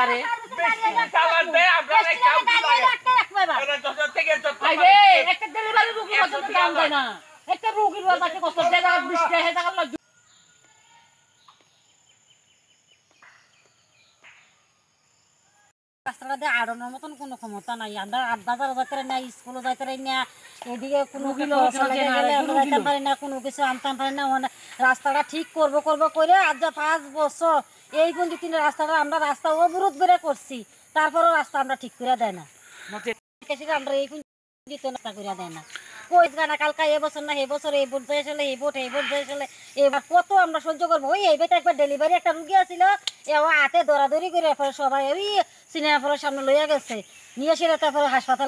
আমারে চালান দেয় আপনারা কাউ কি লাগে এরা যত থেকে যত আইবে একটা ডেলিভারি রোগী কত দাম দেয় না একটা রোগীর বাচ্চা কত জায়গা 20 টাকা টাকা রাস্তাটা দিয়ে আড়ানোর মতন কোনো ক্ষমতা নাই আমরা বাজার যাইতে না স্কুলে যাইতে না এদিকে কোনো যাইতে পারি না কোনো কিছু আনতে পারি না মানে রাস্তাটা ঠিক করবো করে আজ 5 বছর এই পর্যন্ত রাস্তাটা আমরা রাস্তা অবরোধ করে করছি তারপরও রাস্তা আমরা ঠিক করে দেয় না আমরা এই রাস্তা করে দেয় না কই গানা কালকা এবছর না এবছর এই ভোট যাইছিল এই ভোট যাইছিল এবার কত আমরা সহ্য করবো ওই এইবার একবার ডেলিভারি একটা রুগী আছিল হাতে দৌড়াদৌড়ি করে সবাই ওই সিনেমা ফলের সামনে লইয়া গেছে নিয়ে এসে তারপরে হাসপাতাল